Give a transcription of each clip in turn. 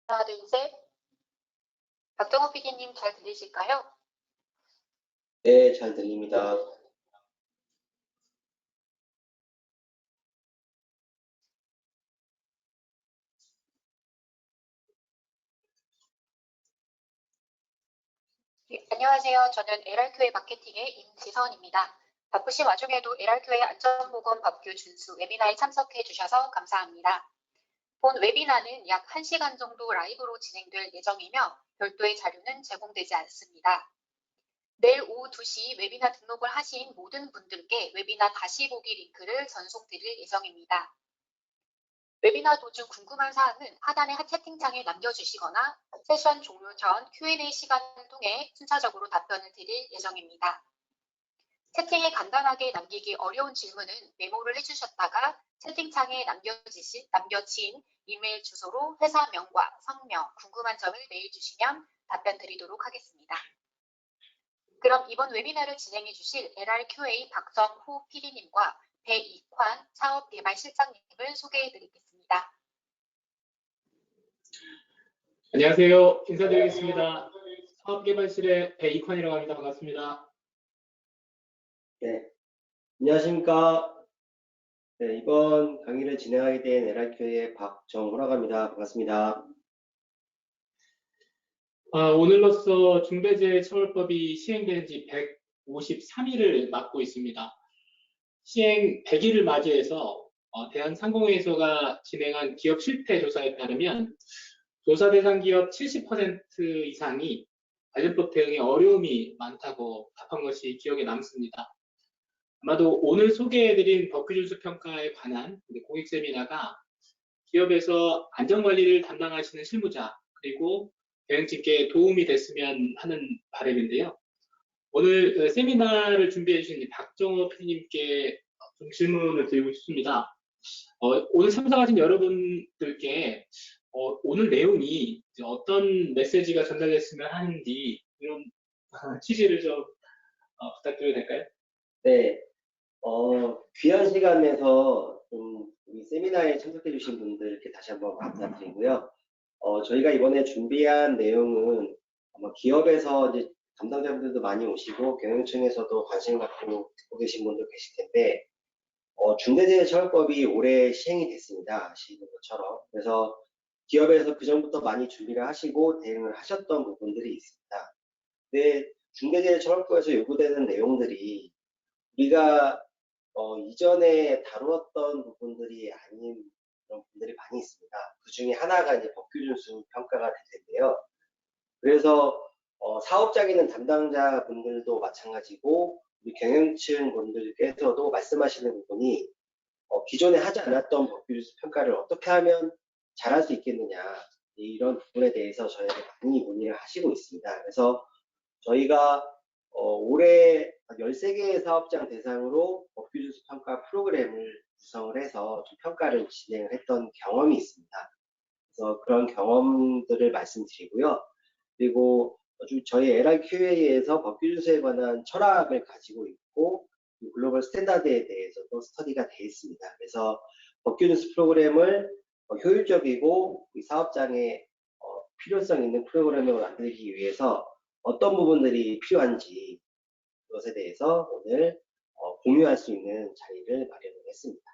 하나, 둘, 셋. 박정호 PD님 잘 들리실까요? 네, 잘 들립니다. 네, 안녕하세요. 저는 LR교회 마케팅의 임지선입니다. 바쁘신 와중에도 LR교회 안전보건 법규 준수 웨비나에 참석해 주셔서 감사합니다. 본 웨비나는 약 1시간 정도 라이브로 진행될 예정이며 별도의 자료는 제공되지 않습니다. 내일 오후 2시 웨비나 등록을 하신 모든 분들께 웨비나 다시 보기 링크를 전송드릴 예정입니다. 웨비나 도중 궁금한 사항은 하단의 채팅창에 남겨주시거나 세션 종료 전 Q&A 시간을 통해 순차적으로 답변을 드릴 예정입니다. 채팅에 간단하게 남기기 어려운 질문은 메모를 해주셨다가 채팅창에 남겨진 이메일 주소로 회사명과 성명, 궁금한 점을 메일 주시면 답변 드리도록 하겠습니다. 그럼 이번 웨비나를 진행해 주실 LRQA 박정호 PD님과 배익환 사업개발실장님을 소개해 드리겠습니다. 안녕하세요. 인사드리겠습니다. 사업개발실의 배익환이라고 합니다. 반갑습니다. 네, 안녕하십니까. 네, 이번 강의를 진행하게 된 LRQ의 박정호라고 합니다. 반갑습니다. 오늘로써 중대재해처벌법이 시행된 지 153일을 맞고 있습니다. 시행 100일을 맞이해서 대한상공회의소가 진행한 기업 실태 조사에 따르면 조사 대상 기업 70% 이상이 관련법 대응에 어려움이 많다고 답한 것이 기억에 남습니다. 아마도 오늘 소개해드린 법규 준수 평가에 관한 공익 세미나가 기업에서 안전관리를 담당하시는 실무자 그리고 대응팀께 도움이 됐으면 하는 바람인데요. 오늘 세미나를 준비해 주신 박정호 PD님께 좀 질문을 드리고 싶습니다. 오늘 참석하신 여러분들께 오늘 내용이 어떤 메시지가 전달됐으면 하는지 이런 취지를 좀 부탁드려도 될까요? 네, 귀한 시간 내서 좀 우리 세미나에 참석해 주신 분들께 다시 한번 감사드리고요. 저희가 이번에 준비한 내용은 아마 기업에서 이제 담당자분들도 많이 오시고 경영층에서도 관심 갖고 듣고 계신 분도 계실 텐데 중대재해처벌법이 올해 시행이 됐습니다. 아시는 것처럼. 그래서 기업에서 그전부터 많이 준비를 하시고 대응을 하셨던 부분들이 있습니다. 근데 중대재해처벌법에서 요구되는 내용들이 우리가 이전에 다루었던 부분들이 아닌 그런 부분들이 많이 있습니다. 그 중에 하나가 이제 법규 준수 평가가 될 텐데요. 그래서 사업장에 담당자분들도 마찬가지고 우리 경영층 분들께서도 말씀하시는 부분이 기존에 하지 않았던 법규 준수 평가를 어떻게 하면 잘할 수 있겠느냐 이런 부분에 대해서 저희가 많이 문의를 하시고 있습니다. 그래서 저희가 올해 13개의 사업장 대상으로 법규 준수 평가 프로그램을 구성을 해서 좀 평가를 진행을 했던 경험이 있습니다. 그래서 그런 경험들을 말씀드리고요. 그리고 저희 LRQA에서 법규 준수에 관한 철학을 가지고 있고 글로벌 스탠다드에 대해서도 스터디가 되어 있습니다. 그래서 법규 준수 프로그램을 효율적이고 사업장에 필요성 있는 프로그램을 만들기 위해서 어떤 부분들이 필요한지 그것에 대해서 오늘 공유할 수 있는 자리를 마련을 했습니다.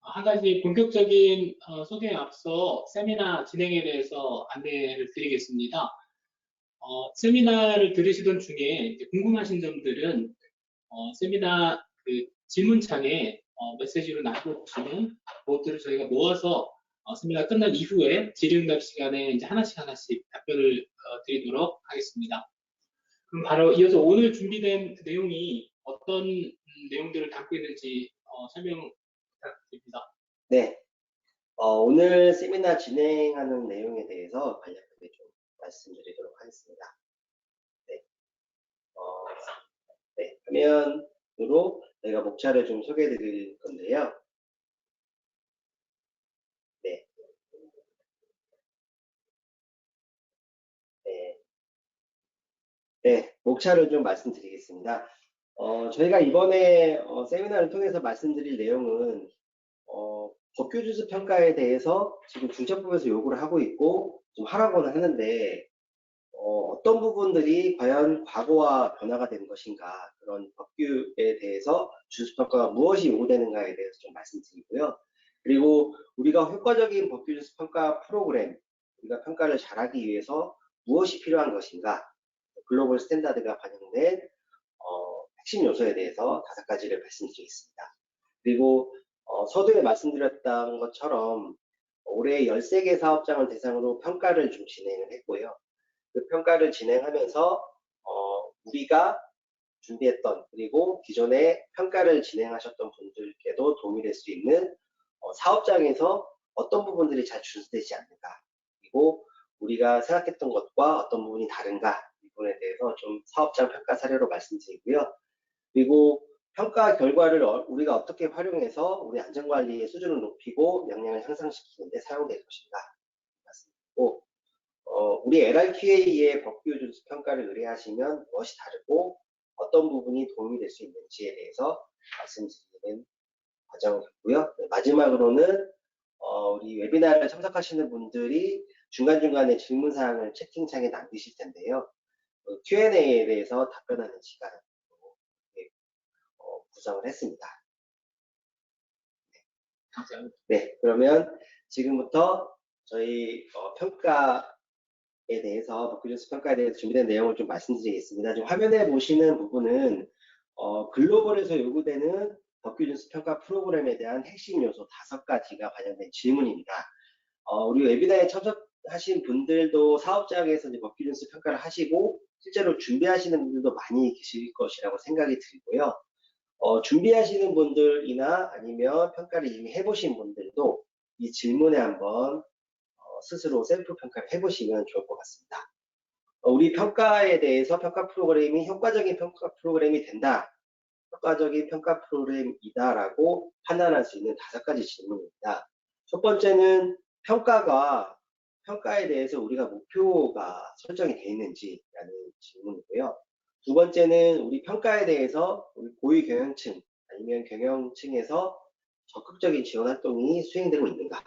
한 가지 본격적인 소개에 앞서 세미나 진행에 대해서 안내를 드리겠습니다. 세미나를 들으시던 중에 이제 궁금하신 점들은 세미나 그 질문창에 메시지로 남겨주시면 그것들을 저희가 모아서 세미나 끝난 이후에 질의응답 시간에 이제 하나씩 답변을 드리도록 하겠습니다. 그럼 바로 이어서 오늘 준비된 내용이 어떤 내용들을 담고 있는지 설명 부탁드립니다. 네, 오늘 세미나 진행하는 내용에 대해서 간략하게 좀 말씀드리도록 하겠습니다. 네, 네, 화면으로 저희가 목차를 좀 소개해 드릴 건데요. 네. 네, 목차를 좀 말씀드리겠습니다. 저희가 이번에 세미나를 통해서 말씀드릴 내용은 법규 준수 평가에 대해서 지금 중차법에서 요구를 하고 있고 좀 하라고는 하는데 어떤 부분들이 과연 과거와 변화가 된 것인가, 그런 법규에 대해서 준수 평가가 무엇이 요구되는가에 대해서 좀 말씀드리고요. 그리고 우리가 효과적인 법규 준수 평가 프로그램, 우리가 평가를 잘하기 위해서 무엇이 필요한 것인가, 글로벌 스탠다드가 반영된 핵심 요소에 대해서 5가지를 말씀드리겠습니다. 그리고 서두에 말씀드렸던 것처럼 올해 13개 사업장을 대상으로 평가를 좀 진행을 했고요. 그 평가를 진행하면서 우리가 준비했던, 그리고 기존에 평가를 진행하셨던 분들께도 도움이 될 수 있는 사업장에서 어떤 부분들이 잘 준수되지 않는가, 그리고 우리가 생각했던 것과 어떤 부분이 다른가, 이 부분에 대해서 좀 사업장 평가 사례로 말씀드리고요. 그리고 평가 결과를 우리가 어떻게 활용해서 우리 안전관리의 수준을 높이고 역량을 향상시키는 데 사용될 것인가 말씀드리고, 우리 LRQA의 법규 준수 평가를 의뢰하시면 무엇이 다르고 어떤 부분이 도움이 될 수 있는지에 대해서 말씀드리는 과정이었고요. 마지막으로는 우리 웨비나를 참석하시는 분들이 중간중간에 질문사항을 채팅창에 남기실 텐데요. Q&A에 대해서 답변하는 시간을 구성을 했습니다. 감사합니다. 네, 그러면 지금부터 저희 평가에 대해서, 법규 준수 평가에 대해서 준비된 내용을 좀 말씀드리겠습니다. 지금 화면에 보시는 부분은 글로벌에서 요구되는 법규 준수 평가 프로그램에 대한 핵심 요소 5가지가 반영된 질문입니다. 우리 웨비나에 참석하신 분들도 사업장에서 이제 법규 준수 평가를 하시고 실제로 준비하시는 분들도 많이 계실 것이라고 생각이 들고요. 준비하시는 분들이나 아니면 평가를 이미 해보신 분들도 이 질문에 한번 스스로 셀프 평가를 해보시면 좋을 것 같습니다. 우리 평가에 대해서 평가 프로그램이 효과적인 평가 프로그램이 된다, 효과적인 평가 프로그램이다라고 판단할 수 있는 5가지 질문입니다. 첫 번째는 평가에 대해서 우리가 목표가 설정이 되어 있는지라는 질문이고요. 두 번째는 우리 평가에 대해서 우리 고위 경영층 아니면 경영층에서 적극적인 지원 활동이 수행되고 있는가.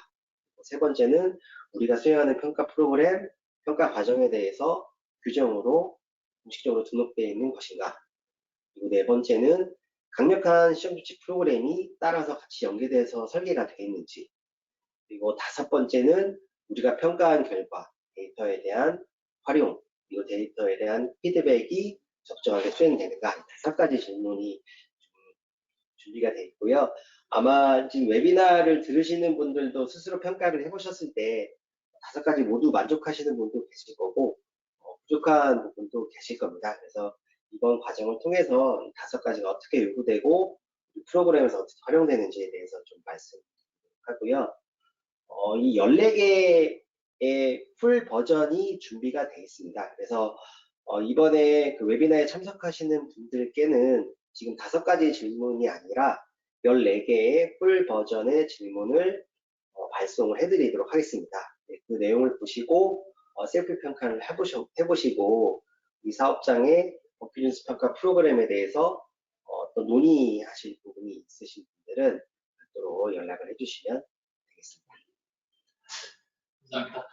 세 번째는 우리가 수행하는 평가 프로그램, 평가 과정에 대해서 규정으로 공식적으로 등록되어 있는 것인가. 그리고 네 번째는 강력한 시험규칙 프로그램이 따라서 같이 연계돼서 설계가 되어 있는지. 그리고 5번째는 우리가 평가한 결과, 데이터에 대한 활용, 그리고 데이터에 대한 피드백이 적정하게 수행되는가. 5가지 질문이 준비가 되어 있고요. 아마 지금 웨비나를 들으시는 분들도 스스로 평가를 해보셨을 때 5가지 모두 만족하시는 분도 계실 거고 부족한 부분도 계실 겁니다. 그래서 이번 과정을 통해서 5가지가 어떻게 요구되고 프로그램에서 어떻게 활용되는지에 대해서 좀 말씀하고요. 이 14개의 풀 버전이 준비가 되어 있습니다. 그래서 이번에 그 웨비나에 참석하시는 분들께는 지금 5가지 질문이 아니라 14개의 풀 버전의 질문을 발송을 해드리도록 하겠습니다. 네, 그 내용을 보시고 셀프 평가를 해보시고 이 사업장의 법규 준수 평가 프로그램에 대해서 또 논의하실 부분이 있으신 분들은 별도로 연락을 해주시면 되겠습니다. 감사합니다.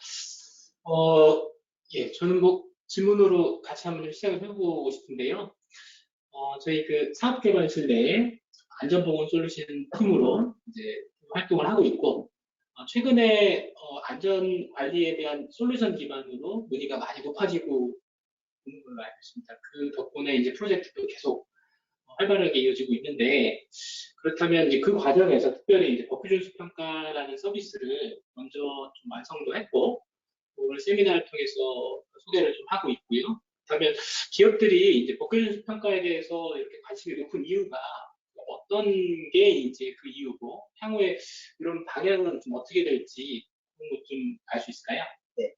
예, 저는 질문으로 같이 한번 시작을 해보고 싶은데요. 저희 그 사업개발실 내에 안전보건 솔루션 팀으로 이제 활동을 하고 있고, 최근에 안전관리에 대한 솔루션 기반으로 문의가 많이 높아지고 있는 걸로 알고 있습니다. 그 덕분에 이제 프로젝트도 계속 활발하게 이어지고 있는데, 그렇다면 이제 그 과정에서 특별히 이제 법규 준수 평가라는 서비스를 먼저 좀 완성도 했고, 오늘 세미나를 통해서 소개를 좀 하고 있고요. 그렇다면 기업들이 이제 법규 준수 평가에 대해서 이렇게 관심이 높은 이유가 어떤 게 이제 그 이유고, 향후에 이런 방향은 좀 어떻게 될지 그런 것 좀 알 수 있을까요? 네.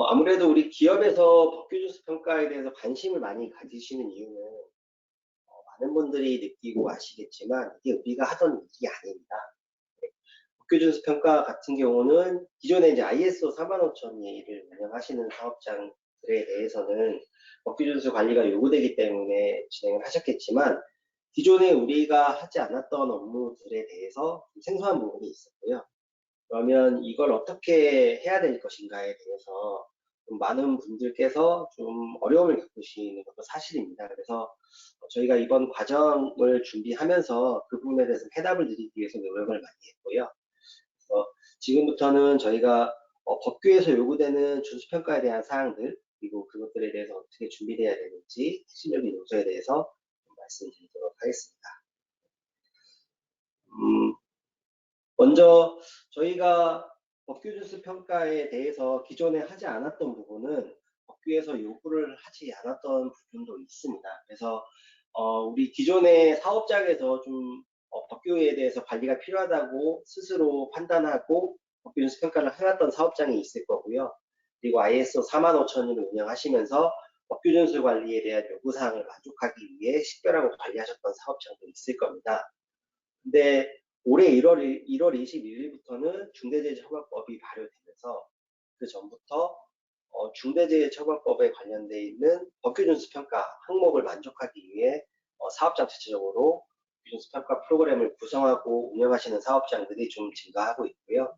아무래도 우리 기업에서 법규 준수 평가에 대해서 관심을 많이 가지시는 이유는 많은 분들이 느끼고 아시겠지만 이게 우리가 하던 일이 아닙니다. 법규 준수 평가 같은 경우는 기존에 이제 ISO 45000을 운영하시는 사업장들에 대해서는 법규 준수 관리가 요구되기 때문에 진행을 하셨겠지만 기존에 우리가 하지 않았던 업무들에 대해서 좀 생소한 부분이 있었고요. 그러면 이걸 어떻게 해야 될 것인가에 대해서 좀 많은 분들께서 좀 어려움을 겪으시는 것도 사실입니다. 그래서 저희가 이번 과정을 준비하면서 그 부분에 대해서 해답을 드리기 위해서 노력을 많이 했고요. 그래서 지금부터는 저희가 법규에서 요구되는 준수평가에 대한 사항들, 그리고 그것들에 대해서 어떻게 준비되어야 되는지 핵심적인 요소에 대해서 좀 말씀드리도록 하겠습니다. 먼저 저희가 법규 준수 평가에 대해서 기존에 하지 않았던 부분은 법규에서 요구를 하지 않았던 부분도 있습니다. 그래서 우리 기존의 사업장에서 좀 법규에 대해서 관리가 필요하다고 스스로 판단하고 법규 준수 평가를 해왔던 사업장이 있을 거고요. 그리고 ISO 45000을 운영하시면서 법규 준수 관리에 대한 요구사항을 만족하기 위해 식별하고 관리하셨던 사업장도 있을 겁니다. 근데 올해 1월 21일부터는 중대재해처벌법이 발효되면서 그 전부터 중대재해처벌법에 관련되어 있는 법규준수평가 항목을 만족하기 위해 사업장 자체적으로 법규준수평가 프로그램을 구성하고 운영하시는 사업장들이 좀 증가하고 있고요.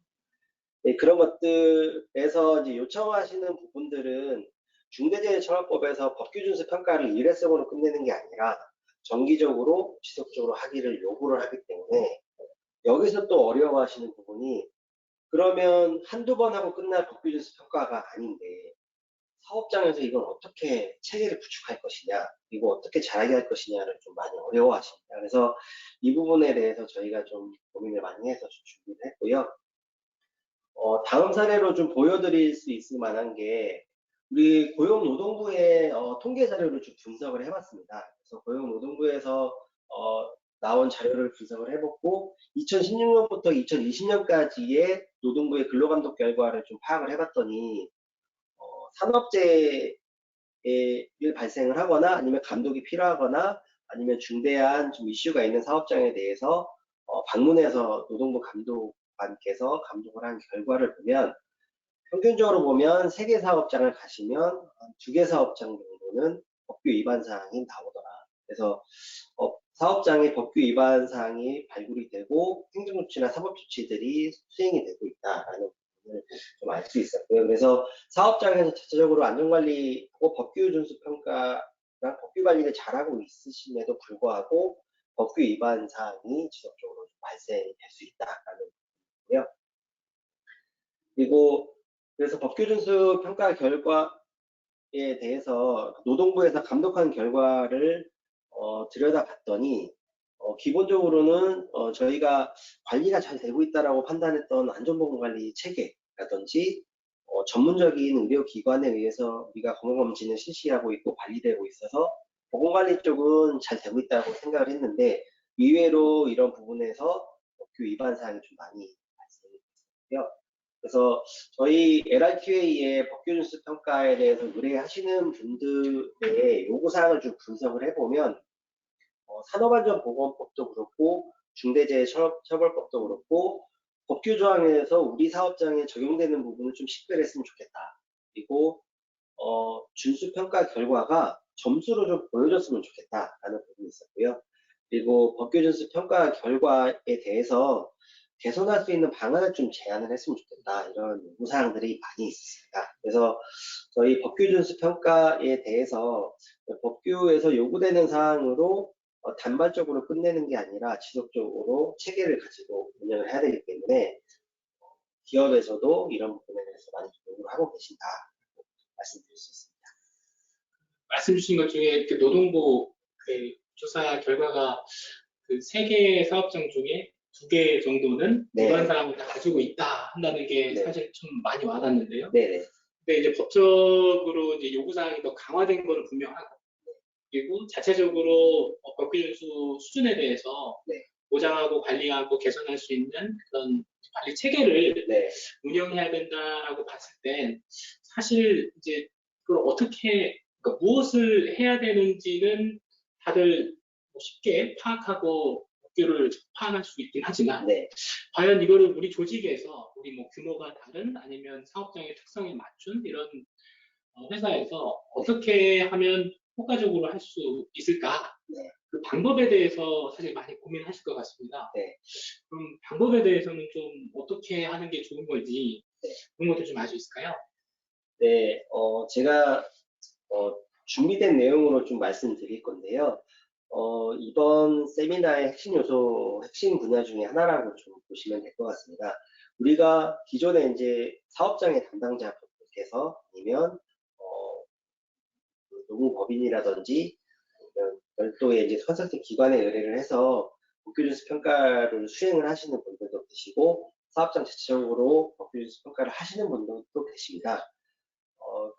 네, 그런 것들에서 이제 요청하시는 부분들은 중대재해처벌법에서 법규준수평가를 일회성으로 끝내는 게 아니라 정기적으로 지속적으로 하기를 요구를 하기 때문에 여기서 또 어려워하시는 부분이 그러면 한두 번 하고 끝날 법규준수 평가가 아닌데 사업장에서 이걸 어떻게 체계를 구축할 것이냐 그리고 어떻게 잘하게 할 것이냐를 좀 많이 어려워하십니다. 그래서 이 부분에 대해서 저희가 좀 고민을 많이 해서 좀 준비를 했고요. 다음 사례로 좀 보여드릴 수 있을 만한 게 우리 고용노동부의 통계 자료를 좀 분석을 해봤습니다. 그래서 고용노동부에서 나온 자료를 분석을 해봤고 2016년부터 2020년까지의 노동부의 근로감독 결과를 좀 파악을 해봤더니 산업재해를 발생을 하거나 아니면 감독이 필요하거나 아니면 중대한 좀 이슈가 있는 사업장에 대해서 방문해서 노동부 감독관께서 감독을 한 결과를 보면 평균적으로 보면 3개 사업장을 가시면 2개 사업장 정도는 법규 위반 사항이 나오더라. 그래서 사업장의 법규 위반 사항이 발굴이 되고 행정조치나 사법조치들이 수행이 되고 있다라는 부분을 좀 알 수 있었고요. 그래서 사업장에서 자체적으로 안전관리하고 법규 준수 평가랑 법규 관리를 잘하고 있으심에도 불구하고 법규 위반 사항이 지속적으로 발생될 수 있다라는 부분이고요. 그리고 그래서 법규 준수 평가 결과에 대해서 노동부에서 감독한 결과를 들여다봤더니 기본적으로는 저희가 관리가 잘 되고 있다라고 판단했던 안전보건관리 체계라든지 전문적인 의료기관에 의해서 우리가 건강검진을 실시하고 있고 관리되고 있어서 보건관리 쪽은 잘 되고 있다고 생각을 했는데 의외로 이런 부분에서 법규 위반 사항이 좀 많이 발생이 됐고요. 그래서 저희 LRQA의 법규준수 평가에 대해서 의뢰하시는 분들의 요구사항을 좀 분석을 해보면 산업안전보건법도 그렇고 중대재해처벌법도 그렇고 법규 조항에서 우리 사업장에 적용되는 부분을 좀 식별했으면 좋겠다. 그리고 준수평가 결과가 점수로 좀 보여줬으면 좋겠다라는 부분이 있었고요. 그리고 법규준수 평가 결과에 대해서 개선할 수 있는 방안을 좀 제안을 했으면 좋겠다. 이런 요구사항들이 많이 있습니다. 그래서 저희 법규준수 평가에 대해서 법규에서 요구되는 사항으로 단발적으로 끝내는 게 아니라 지속적으로 체계를 가지고 운영을 해야 되기 때문에 기업에서도 이런 부분에 대해서 많이 요구를 하고 계신다. 말씀드릴 수 있습니다. 말씀 주신 것 중에 이렇게 노동부 그 조사 결과가 그 3개 사업장 중에 2개 정도는 네. 위반 사항을 다 가지고 있다 한다는 게 네. 사실 좀 많이 와닿는데요. 네네. 근데 이제 법적으로 이제 요구 사항이 더 강화된 거는 분명하고, 그리고 자체적으로 법규준수 수준에 대해서 네. 보장하고 관리하고 개선할 수 있는 그런 관리 체계를 네. 운영해야 된다라고 봤을 땐 사실 이제 그걸 어떻게 그러니까 무엇을 해야 되는지는 다들 쉽게 파악하고 법규를 파악할 수 있긴 하지만 네. 과연 이거를 우리 조직에서 우리 뭐 규모가 다른 아니면 사업장의 특성에 맞춘 이런 회사에서 어떻게 하면 효과적으로 할 수 있을까? 네. 그 방법에 대해서 사실 많이 고민하실 것 같습니다. 네. 그럼 방법에 대해서는 좀 어떻게 하는 게 좋은 건지 그런 것도 좀 알 수 있을까요? 네, 제가 준비된 내용으로 좀 말씀드릴 건데요. 이번 세미나의 핵심 요소, 핵심 분야 중에 하나라고 좀 보시면 될 것 같습니다. 우리가 기존에 이제 사업장의 담당자분께서 아니면 노무법인이라든지 별도의 이제 컨설팅 기관에 의뢰를 해서 법규준수 평가를 수행을 하시는 분들도 계시고 사업장 자체적으로 법규준수 평가를 하시는 분들도 계십니다.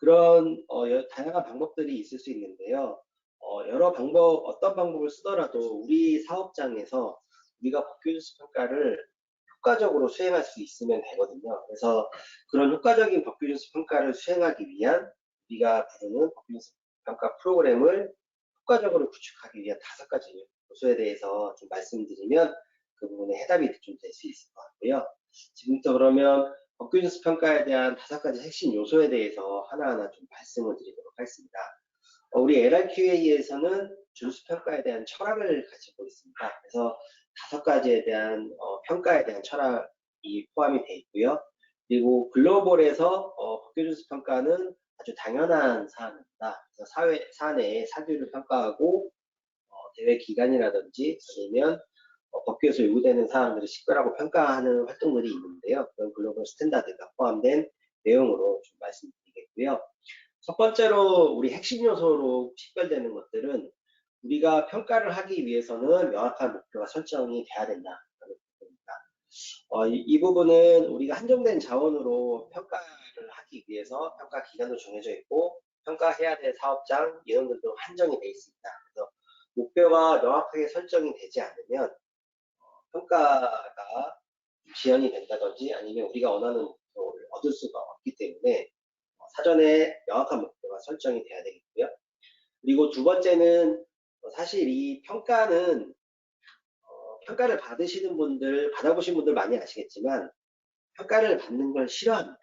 그런 다양한 방법들이 있을 수 있는데요. 여러 방법, 어떤 방법을 쓰더라도 우리 사업장에서 우리가 법규준수 평가를 효과적으로 수행할 수 있으면 되거든요. 그래서 그런 효과적인 법규준수 평가를 수행하기 위한 우리가 부르는 법규준수 평가 프로그램을 효과적으로 구축하기 위한 5가지 요소에 대해서 좀 말씀드리면 그 부분에 해답이 좀 될 수 있을 것 같고요. 지금부터 그러면 법규준수 평가에 대한 5가지 핵심 요소에 대해서 하나하나 좀 말씀을 드리도록 하겠습니다. 우리 LRQA에서는 준수 평가에 대한 철학을 가지고 있습니다. 그래서 5가지에 대한 평가에 대한 철학이 포함이 되어 있고요. 그리고 글로벌에서 법규준수 평가는 아주 당연한 사안입니다. 그래서 사내의 사규를 평가하고 대회 기간이라든지 아니면 법규에서 요구되는 사항들을 식별하고 평가하는 활동들이 있는데요. 그런 글로벌 스탠다드가 포함된 내용으로 좀 말씀드리겠고요. 첫 번째로 우리 핵심 요소로 식별되는 것들은 우리가 평가를 하기 위해서는 명확한 목표가 설정이 돼야 된다는 부분입니다. 이 부분은 우리가 한정된 자원으로 평가를 하기 위해서 평가 기간도 정해져 있고 평가해야 될 사업장 인원들도 한정이 돼 있습니다. 그래서 목표가 명확하게 설정이 되지 않으면 평가가 지연이 된다든지 아니면 우리가 원하는 목표를 얻을 수가 없기 때문에 사전에 명확한 목표가 설정이 돼야 되겠고요. 그리고 두 번째는 사실 이 평가는 평가를 받으시는 분들, 받아보신 분들 많이 아시겠지만 평가를 받는 걸 싫어합니다.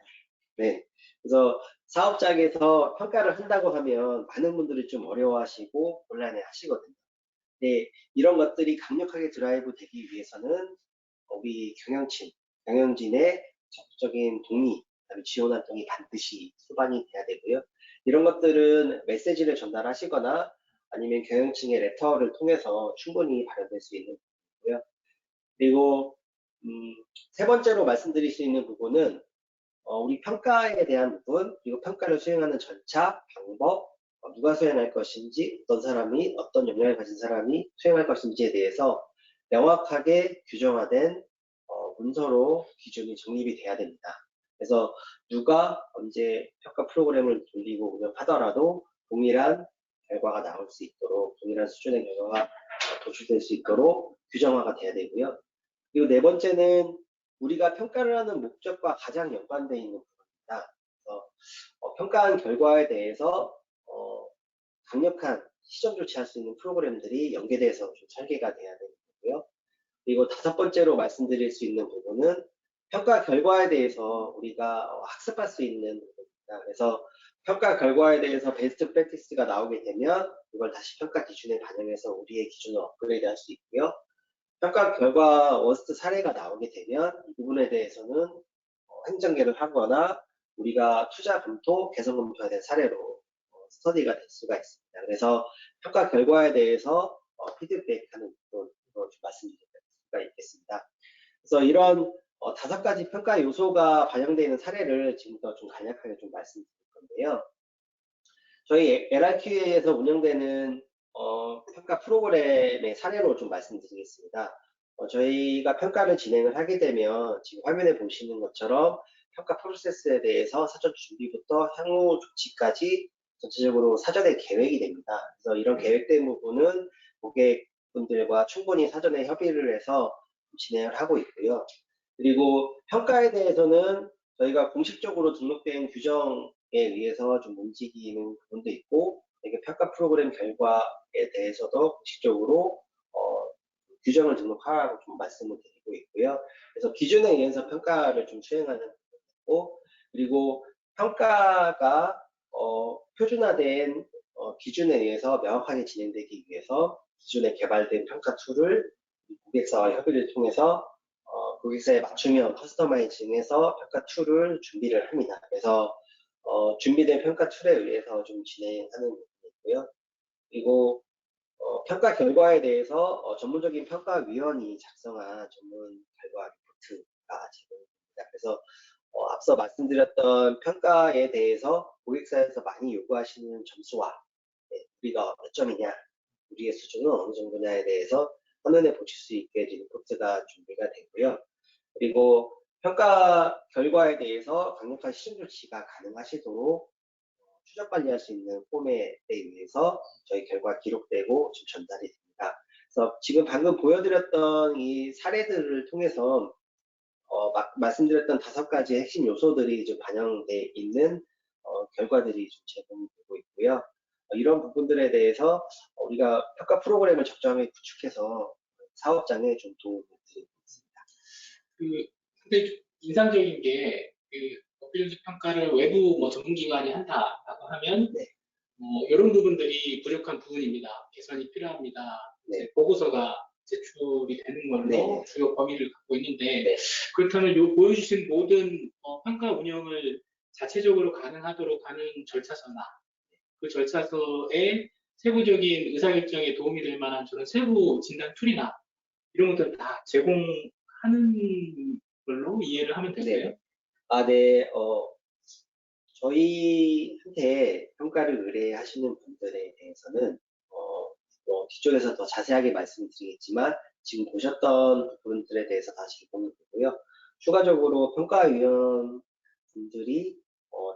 네. 그래서 사업장에서 평가를 한다고 하면 많은 분들이 좀 어려워하시고 곤란해 하시거든요. 네, 이런 것들이 강력하게 드라이브 되기 위해서는 우리 경영진의 적극적인 동의, 그다음에 지원 활동이 반드시 수반이 돼야 되고요. 이런 것들은 메시지를 전달하시거나 아니면 경영층의 레터를 통해서 충분히 발현될 수 있는 부분이고요. 그리고 세 번째로 말씀드릴 수 있는 부분은 우리 평가에 대한 부분, 그리고 평가를 수행하는 절차, 방법, 누가 수행할 것인지, 어떤 사람이, 어떤 역량을 가진 사람이 수행할 것인지에 대해서 명확하게 규정화된 문서로 기준이 정립이 돼야 됩니다. 그래서 누가 언제 평가 프로그램을 돌리고 운영하더라도 동일한 결과가 나올 수 있도록, 동일한 수준의 결과가 도출될 수 있도록 규정화가 돼야 되고요. 그리고 네 번째는 우리가 평가를 하는 목적과 가장 연관되어 있는 부분입니다. 그래서 평가한 결과에 대해서 강력한 시정 조치할 수 있는 프로그램들이 연계돼서 좀 설계가 돼야 되는 거고요. 그리고 5번째로 말씀드릴 수 있는 부분은 평가 결과에 대해서 우리가 학습할 수 있는 부분입니다. 그래서 평가 결과에 대해서 베스트 프랙티스가 나오게 되면 이걸 다시 평가 기준에 반영해서 우리의 기준을 업그레이드 할 수 있고요. 평가 결과 워스트 사례가 나오게 되면 이 부분에 대해서는 행정계를 하거나 우리가 투자 검토, 개선 검토해야 될 사례로 스터디가 될 수가 있습니다. 그래서 평가 결과에 대해서 피드백하는 부분으로 좀 말씀드릴 수가 있겠습니다. 그래서 이런 5가지 평가 요소가 반영되어 있는 사례를 지금부터 좀 간략하게 좀 말씀드릴 건데요. 저희 LRQA에서 운영되는 평가 프로그램의 사례로 좀 말씀드리겠습니다. 저희가 평가를 진행을 하게 되면 지금 화면에 보시는 것처럼 평가 프로세스에 대해서 사전 준비부터 향후 조치까지 전체적으로 사전에 계획이 됩니다. 그래서 이런 계획된 부분은 고객분들과 충분히 사전에 협의를 해서 진행을 하고 있고요. 그리고 평가에 대해서는 저희가 공식적으로 등록된 규정에 의해서 좀 움직이는 부분도 있고, 이게 평가 프로그램 결과에 대해서도 공식적으로 규정을 등록하라고 좀 말씀을 드리고 있고요. 그래서 기준에 의해서 평가를 좀 수행하는 부분이고, 그리고 평가가 표준화된 기준에 의해서 명확하게 진행되기 위해서 기존에 개발된 평가 툴을 고객사와 협의를 통해서 고객사에 맞춤형 커스터마이징해서 평가 툴을 준비를 합니다. 그래서 준비된 평가 툴에 의해서 좀 진행하는 부분이고요. 그리고 평가 결과에 대해서 전문적인 평가위원이 작성한 전문 결과 리포트가 제공됩니다. 그래서 앞서 말씀드렸던 평가에 대해서 고객사에서 많이 요구하시는 점수와 우리가 몇 점이냐, 우리의 수준은 어느 정도냐에 대해서 화면에 보실 수 있게 리포트가 준비가 되고요. 그리고 평가 결과에 대해서 강력한 시정 조치가 가능하시도록 추적 관리할 수 있는 포맷에 의해서 저희 결과 기록되고 좀 전달이 됩니다. 그래서 지금 방금 보여드렸던 이 사례들을 통해서 말씀드렸던 5가지 핵심 요소들이 좀 반영돼 있는 결과들이 좀 제공되고 있고요. 이런 부분들에 대해서 우리가 평가 프로그램을 적정하게 구축해서 사업장에 좀 도움을 드리고 있습니다. 근데 인상적인 게, 업비준수 평가를 외부 전문기관이 한다라고 하면, 네. 이런 부분들이 부족한 부분입니다. 개선이 필요합니다. 네. 보고서가 제출이 되는 걸로 네. 주요 범위를 갖고 있는데, 네. 그렇다면 보여주신 모든 평가 운영을 자체적으로 가능하도록 하는 절차서나 그 절차서의 세부적인 의사결정에 도움이 될 만한 저런 세부 진단 툴이나 이런 것들을 다 제공하는 걸로 이해를 하면 될까요? 네. 저희한테 평가를 의뢰하시는 분들에 대해서는 뒤쪽에서 더 자세하게 말씀드리겠지만 지금 보셨던 부분들에 대해서 다 제공이 되고요. 추가적으로 평가위원 분들이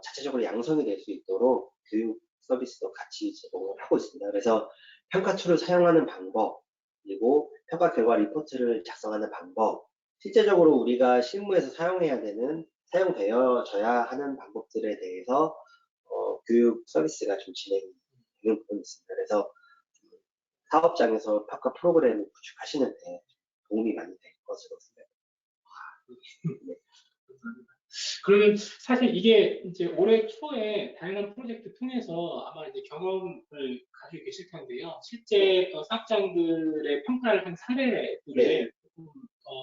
자체적으로 양성이 될 수 있도록 교육 서비스도 같이 제공을 하고 있습니다. 그래서 평가 툴을 사용하는 방법, 그리고 평가 결과 리포트를 작성하는 방법, 실제적으로 우리가 실무에서 사용해야 되는, 사용되어져야 하는 방법들에 대해서 교육 서비스가 좀 진행되는 부분이 있습니다. 그래서 사업장에서 평가 프로그램을 구축하시는 데 도움이 많이 될 것으로 생각합니다. 네. 그러면 사실 이게 이제 올해 초에 다양한 프로젝트 통해서 아마 이제 경험을 가지고 계실 텐데요. 실제 사업장들의 평가를 한 사례들을 네. 조금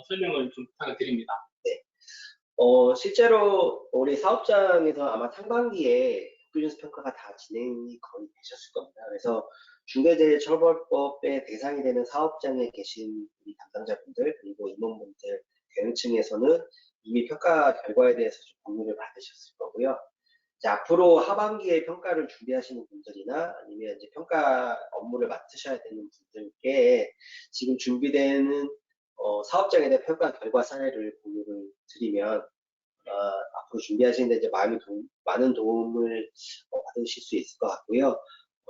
설명을 좀 부탁드립니다. 네. 실제로 우리 사업장에서 아마 상반기에 업비준수 평가가 다 진행이 거의 되셨을 겁니다. 그래서 중대재해처벌법의 대상이 되는 사업장에 계신 우리 담당자분들, 그리고 임원분들, 경영층에서는 이미 평가 결과에 대해서 좀 공유를 받으셨을 거고요. 이제 앞으로 하반기에 평가를 준비하시는 분들이나 아니면 이제 평가 업무를 맡으셔야 되는 분들께 지금 준비되는 사업장에 대한 평가 결과 사례를 공유를 드리면 앞으로 준비하시는데 이제 많은 도움을 받으실 수 있을 것 같고요.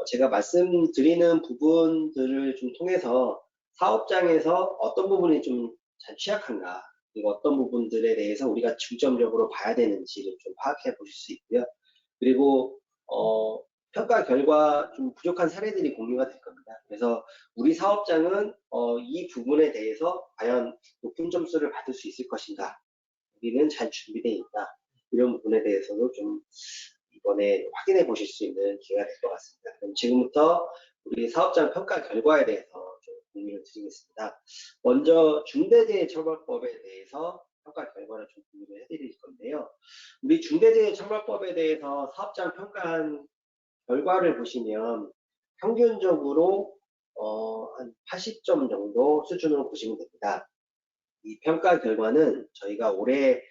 제가 말씀드리는 부분들을 좀 통해서 사업장에서 어떤 부분이 좀 잘 취약한가, 그리고 어떤 부분들에 대해서 우리가 중점적으로 봐야 되는지를 좀 파악해 보실 수 있고요. 그리고 평가 결과 좀 부족한 사례들이 공유가 될 겁니다. 그래서 우리 사업장은 이 부분에 대해서 과연 높은 점수를 받을 수 있을 것인가, 우리는 잘 준비되어 있다, 이런 부분에 대해서도 좀 이번에 확인해 보실 수 있는 기회가 될 것 같습니다. 그럼 지금부터 우리 사업장 평가 결과에 대해서 좀 공유를 드리겠습니다. 먼저 중대재해처벌법에 대해서 평가 결과를 좀 공유를 해드릴 건데요. 우리 중대재해처벌법에 대해서 사업장 평가한 결과를 보시면 평균적으로 한 80점 정도 수준으로 보시면 됩니다. 이 평가 결과는 저희가 올해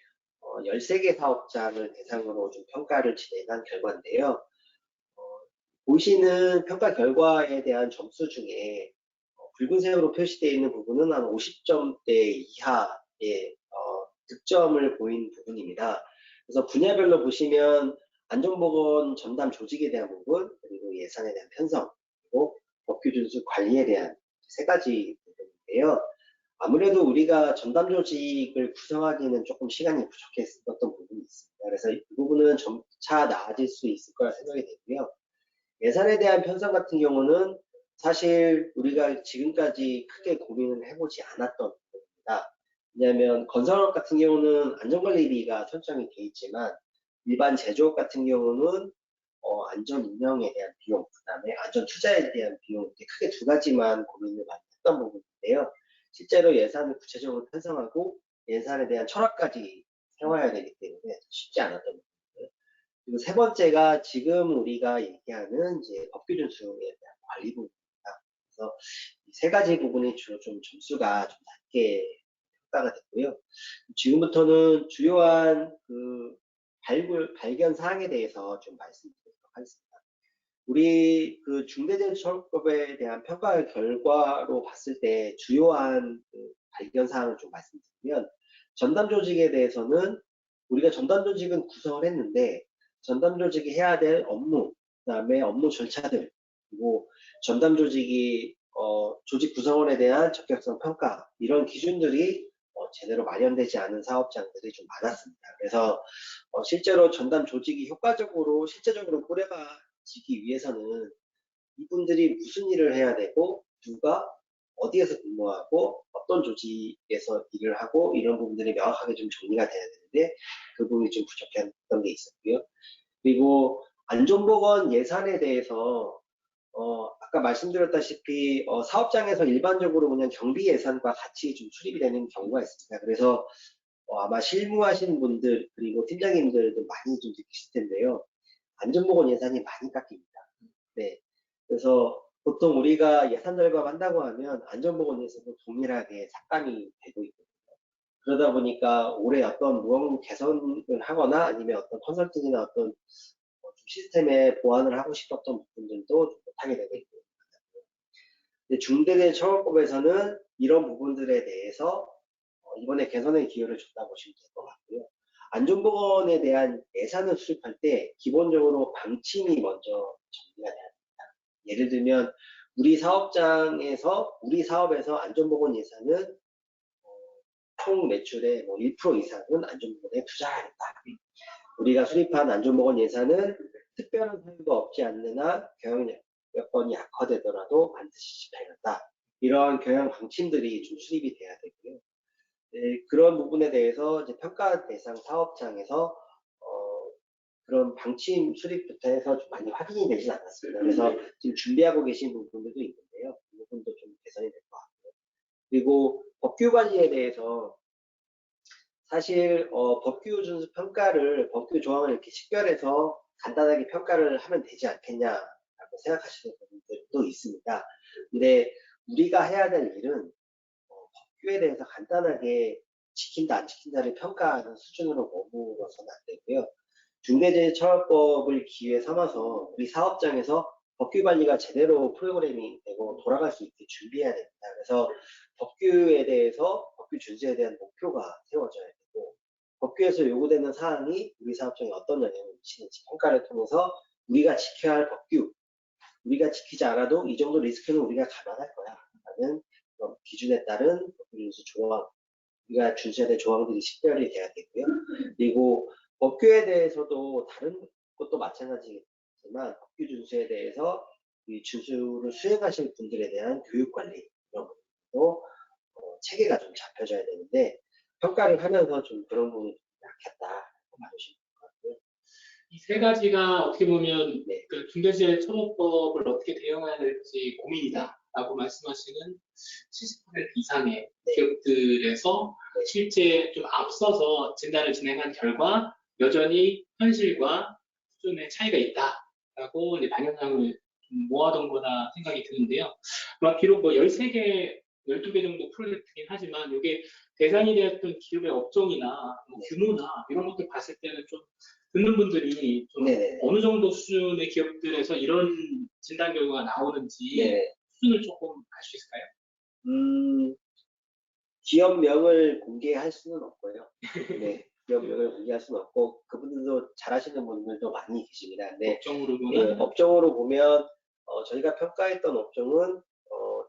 13개 사업장을 대상으로 좀 평가를 진행한 결과인데요. 보시는 평가 결과에 대한 점수 중에 붉은색으로 표시되어 있는 부분은 한 50점대 이하의 득점을 보인 부분입니다. 그래서 분야별로 보시면 안전보건 전담 조직에 대한 부분, 그리고 예산에 대한 편성, 그리고 법규 준수 관리에 대한 3가지 부분인데요. 아무래도 우리가 전담 조직을 구성하기는 조금 시간이 부족했었던 부분이 있습니다. 그래서 이 부분은 점차 나아질 수 있을 거라 생각이 되고요. 예산에 대한 편성 같은 경우는 사실 우리가 지금까지 크게 고민을 해보지 않았던 부분입니다. 왜냐하면 건설업 같은 경우는 안전관리비가 설정이 되어 있지만 일반 제조업 같은 경우는 안전 운영에 대한 비용, 그다음에 안전 투자에 대한 비용, 이렇게 크게 두 가지만 고민을 많이 했던 부분인데요. 실제로 예산을 구체적으로 편성하고 예산에 대한 철학까지 세워야 되기 때문에 쉽지 않았던 부분이고요. 그리고 세 번째가 지금 우리가 얘기하는 이제 법규 준수에 대한 관리 부분입니다. 그래서 이 세 가지 부분이 주로 좀 점수가 좀 낮게 평가가 됐고요. 지금부터는 주요한 그 발견 사항에 대해서 좀 말씀드리도록 하겠습니다. 우리 그 중대재해처벌법에 대한 평가 결과로 봤을 때 주요한 그 발견 사항을 좀 말씀드리면, 전담 조직에 대해서는 우리가 전담 조직은 구성을 했는데 전담 조직이 해야 될 업무, 그다음에 업무 절차들, 그리고 전담 조직이 조직 구성원에 대한 적격성 평가, 이런 기준들이 제대로 마련되지 않은 사업장들이 좀 많았습니다. 그래서 실제로 전담 조직이 효과적으로 실제적으로 꾸려지기 위해서는 이분들이 무슨 일을 해야 되고 누가 어디에서 근무하고 어떤 조직에서 일을 하고 이런 부분들이 명확하게 좀 정리가 돼야 되는데 그 부분이 좀 부족했던 게 있었고요. 그리고 안전보건 예산에 대해서 아까 말씀드렸다시피 사업장에서 일반적으로 그냥 경비 예산과 같이 좀 수립이 되는 경우가 있습니다. 그래서 아마 실무하시는 분들 그리고 팀장님들도 많이 좀 느끼실 텐데요. 안전보건 예산이 많이 깎입니다. 네. 그래서 보통 우리가 예산 절감한다고 하면 안전보건 예산도 동일하게 삭감이 되고 있거든요. 그러다 보니까 올해 어떤 무언 개선을 하거나 아니면 어떤 컨설팅이나 어떤 좀 시스템에 보완을 하고 싶었던 부분들도 좀 못하게 되고 있고, 중대재해처벌법에서는 이런 부분들에 대해서 이번에 개선의 기회를 줬다고 보시면 될 것 같고요. 안전보건에 대한 예산을 수립할 때 기본적으로 방침이 먼저 정리가 돼야 됩니다. 예를 들면 우리 사업장에서 우리 사업에서 안전보건 예산은 총 매출의 1% 이상은 안전보건에 투자하겠다. 우리가 수립한 안전보건 예산은 특별한 사유가 없지 않는 한 경영 여건이 악화되더라도 반드시 집행한다. 이런 경영 방침들이 좀 수립이 돼야 되고요. 네, 그런 부분에 대해서 이제 평가 대상 사업장에서 그런 방침 수립부터 해서 좀 많이 확인이 되진 않았습니다. 그래서 지금 준비하고 계신 부분들도 있는데요. 이 부분도 좀 개선이 될 것 같고요. 그리고 법규 관리에 대해서 사실 법규 준수 평가를 법규 조항을 이렇게 식별해서 간단하게 평가를 하면 되지 않겠냐라고 생각하시는 분들도 있습니다. 근데 우리가 해야 될 일은 법규에 대해서 간단하게 지킨다 안 지킨다를 평가하는 수준으로 머무러서는 안 되고요. 중대재해처벌법을 기회 삼아서 우리 사업장에서 법규 관리가 제대로 프로그래밍 되고 돌아갈 수 있게 준비해야 됩니다. 그래서 법규에 대해서 법규 준수에 대한 목표가 세워져야 되고, 법규에서 요구되는 사항이 우리 사업장에 어떤 영향을 미치는지 평가를 통해서 우리가 지켜야 할 법규, 우리가 지키지 않아도 이 정도 리스크는 우리가 감안할 거야 라는 기준에 따른 법규 준수 조항, 우리가 준수해야 될 조항들이 식별이 돼야 되고요. 그리고 법규에 대해서도 다른 것도 마찬가지지만 법규 준수에 대해서 이 준수를 수행하실 분들에 대한 교육 관리, 이런 것도 체계가 좀 잡혀져야 되는데 평가를 하면서 좀 그런 부분이 약했다고 봐주시면 될 것 같고요. 이 세 가지가 어떻게 보면 네. 그 중대재해처벌법을 어떻게 대응해야 될지 고민이다라고 말씀하시는 70% 이상의 네. 기업들에서 네. 실제 좀 앞서서 진단을 진행한 결과 여전히 현실과 수준의 차이가 있다라고 이제 방향을 모아둔 거나 생각이 드는데요. 비록 뭐 13개, 12개 정도 프로젝트긴 하지만 이게 대상이 되었던 기업의 업종이나 뭐 규모나 이런 것들 봤을 때는 좀 듣는 분들이 좀 네네. 어느 정도 수준의 기업들에서 이런 진단 결과가 나오는지 네. 수준을 조금 알 수 있을까요? 기업명을 공개할 수는 없고요. 네. 기업명을 공개할 수는 없고 그분들도 잘하시는 분들도 많이 계십니다. 근데 업종으로 보면 예, 업종으로 보면 저희가 평가했던 업종은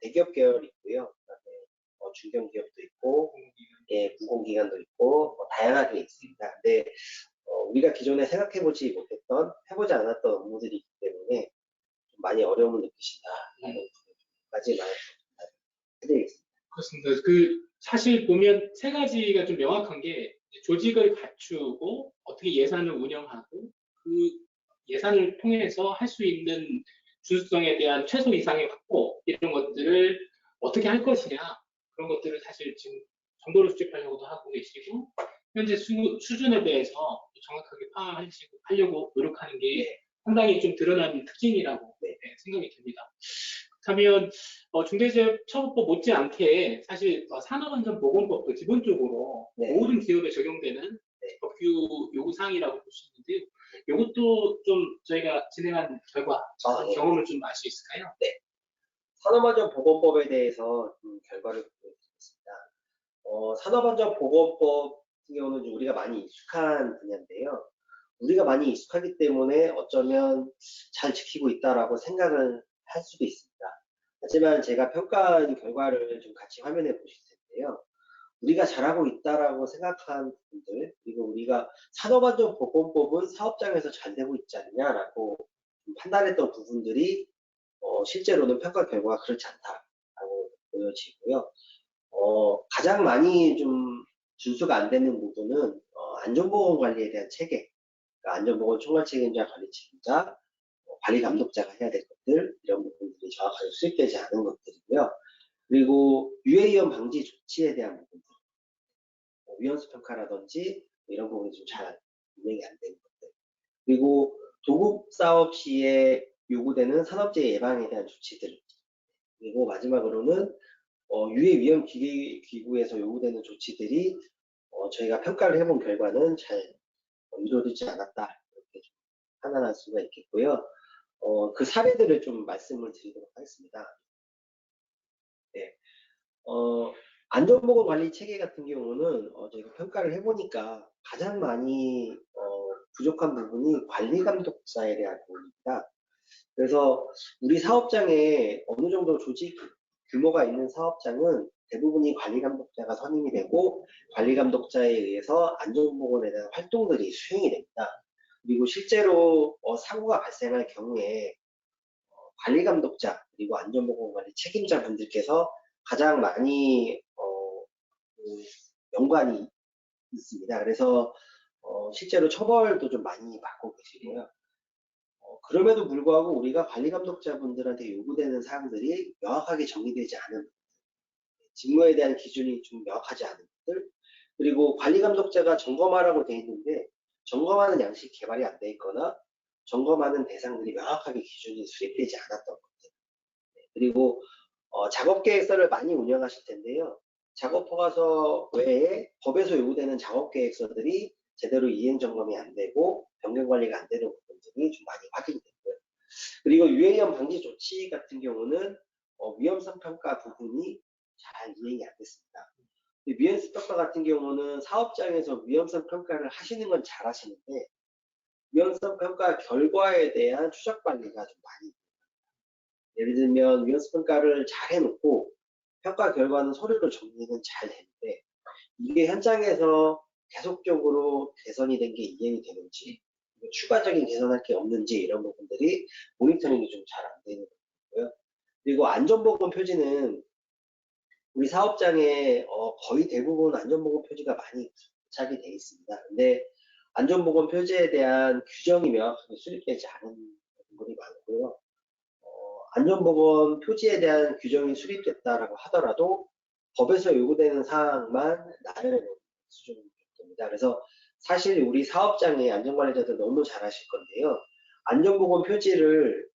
대기업 계열이 있고요. 그다음에 중견기업도 있고, 예, 공공기관도 있고 다양하게 있습니다. 근데 우리가 기존에 생각해보지 못했던, 해보지 않았던 업무들이 있기 때문에 좀 많이 어려움을 느끼신다라는 부분까지 말씀드리겠습니다. 그렇습니다. 사실 보면 세 가지가 좀 명확한 게 조직을 갖추고 어떻게 예산을 운영하고 그 예산을 통해서 할 수 있는 준수성에 대한 최소 이상의 확보 이런 것들을 어떻게 할 것이냐 그런 것들을 사실 지금 정보를 수집하려고도 하고 계시고 현재 수준에 대해서 정확하게 파악하려고 노력하는 게 네. 상당히 좀 드러난 특징이라고 네. 생각이 듭니다. 그렇다면 중대재해처벌법 못지않게 사실 산업안전보건법도 기본적으로 네. 모든 기업에 적용되는 네. 법규 요구사항이라고 볼 수 있는데요. 이것도 좀 저희가 진행한 결과, 네. 경험을 좀 알 수 있을까요? 산업안전보건법에 대해서 좀 결과를 보여드리겠습니다. 산업안전보건법 같은 경우는 우리가 많이 익숙한 분야인데요. 우리가 많이 익숙하기 때문에 어쩌면 잘 지키고 있다라고 생각을 할 수도 있습니다. 하지만 제가 평가한 결과를 좀 같이 화면에 보실 텐데요. 우리가 잘하고 있다라고 생각한 부분들, 그리고 우리가 산업안전보건법은 사업장에서 잘 되고 있지 않냐라고 판단했던 부분들이 실제로는 평가 결과가 그렇지 않다라고 보여지고요. 가장 많이 좀 준수가 안 되는 부분은 안전보건 관리에 대한 체계, 그러니까 안전보건 총괄 책임자, 관리 책임자, 관리 감독자가 해야 될 것들 이런 부분들이 정확하게 수립되지 않은 것들이고요. 그리고 유해위험 방지 조치에 대한 부분들, 위험수 평가라든지 이런 부분이 좀 잘 운영이 안 되는 것들. 그리고 도급 사업 시에 요구되는 산업재해 예방에 대한 조치들. 그리고 마지막으로는 유해 위험 기구에서 요구되는 조치들이 저희가 평가를 해본 결과는 잘 이루어지지 않았다. 이렇게 좀 판단할 수가 있겠고요. 그 사례들을 좀 말씀을 드리도록 하겠습니다. 네. 안전보건 관리 체계 같은 경우는 저희가 평가를 해보니까 가장 많이 부족한 부분이 관리 감독자에 대한 부분입니다. 그래서 우리 사업장에 어느 정도 조직 규모가 있는 사업장은 대부분이 관리 감독자가 선임이 되고 관리 감독자에 의해서 안전보건에 대한 활동들이 수행이 됩니다. 그리고 실제로 사고가 발생할 경우에 관리 감독자 그리고 안전보건 관리 책임자 분들께서 가장 많이 연관이 있습니다. 그래서 실제로 처벌도 좀 많이 받고 계시고요. 그럼에도 불구하고 우리가 관리 감독자분들한테 요구되는 사항들이 명확하게 정리되지 않은 직무에 대한 기준이 좀 명확하지 않은 것들, 그리고 관리 감독자가 점검하라고 돼 있는데 점검하는 양식 개발이 안 돼 있거나 점검하는 대상들이 명확하게 기준이 수립되지 않았던 것들. 그리고 작업 계획서를 많이 운영하실 텐데요. 작업 허가서 외에 법에서 요구되는 작업 계획서들이 제대로 이행 점검이 안 되고 변경 관리가 안 되는 부분들이 좀 많이 확인되고요. 그리고 유해위험 방지 조치 같은 경우는 위험성 평가 부분이 잘 이행이 안 됐습니다. 위험성 평가 같은 경우는 사업장에서 위험성 평가를 하시는 건 잘 하시는데 위험성 평가 결과에 대한 추적 관리가 좀 많이, 예를 들면 위험성 평가를 잘 해놓고 평가 결과는 서류로 정리는 잘 되는데 이게 현장에서 계속적으로 개선이 된 게 이행이 되는지 추가적인 개선할 게 없는지 이런 부분들이 모니터링이 좀 잘 안 되는 거고요. 그리고 안전보건 표지는 우리 사업장에 거의 대부분 안전보건 표지가 많이 부착이 되어 있습니다. 근데 안전보건 표지에 대한 규정이 명확하게 수립되지 않은 부분이 많고요. 안전보건 표지에 대한 규정이 수립됐다라고 하더라도 법에서 요구되는 사항만 나열해 놓은 수준입니다. 그래서 사실 우리 사업장의 안전관리자들 너무 잘하실 건데요. 안전보건 표지를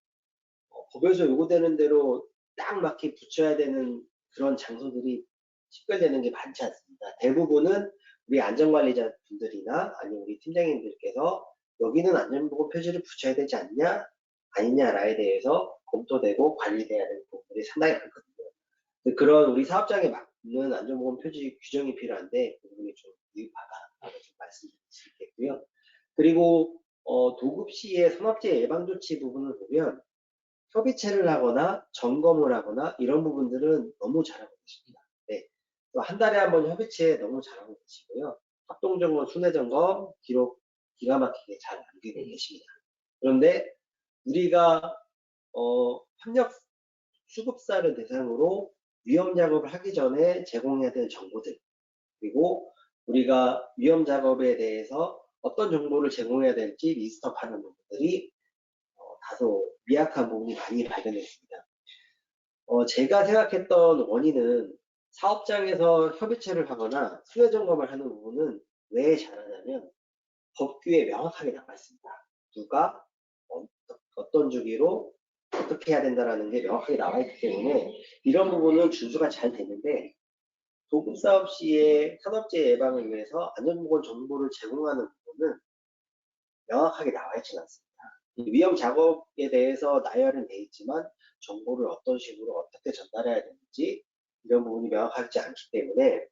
법에서 요구되는 대로 딱 맞게 붙여야 되는 그런 장소들이 식별되는 게 많지 않습니다. 대부분은 우리 안전관리자 분들이나 아니면 우리 팀장님들께서 여기는 안전보건 표지를 붙여야 되지 않냐 아니냐라에 대해서 검토되고 관리돼야 되는 부분들이 상당히 많거든요. 그런 우리 사업장에 맞는 안전보건 표지 규정이 필요한데 그 부분이 좀 미흡하다라고 좀 말씀드릴 수 있겠고요. 그리고 도급 시의 산업재해 예방 조치 부분을 보면 협의체를 하거나 점검을 하거나 이런 부분들은 너무 잘하고 계십니다. 네. 또 한 달에 한 번 협의체 너무 잘하고 계시고요. 합동점검, 순회점검 기록 기가 막히게 잘 남기고 계십니다. 그런데 우리가 협력 수급사를 대상으로 위험 작업을 하기 전에 제공해야 될 정보들, 그리고 우리가 위험 작업에 대해서 어떤 정보를 제공해야 될지 리스트업하는 부분들이 다소 미약한 부분이 많이 발견됐습니다. 제가 생각했던 원인은 사업장에서 협의체를 하거나 수요 점검을 하는 부분은 왜 잘하냐면 법규에 명확하게 나와 있습니다. 누가 어떤 주기로 어떻게 해야 된다라는 게 명확하게 나와 있기 때문에 이런 부분은 준수가 잘 되는데 도급 사업 시에 산업재해 예방을 위해서 안전보건 정보를 제공하는 부분은 명확하게 나와 있지는 않습니다. 이 위험 작업에 대해서 나열은 돼 있지만 정보를 어떤 식으로 어떻게 전달해야 되는지 이런 부분이 명확하지 않기 때문에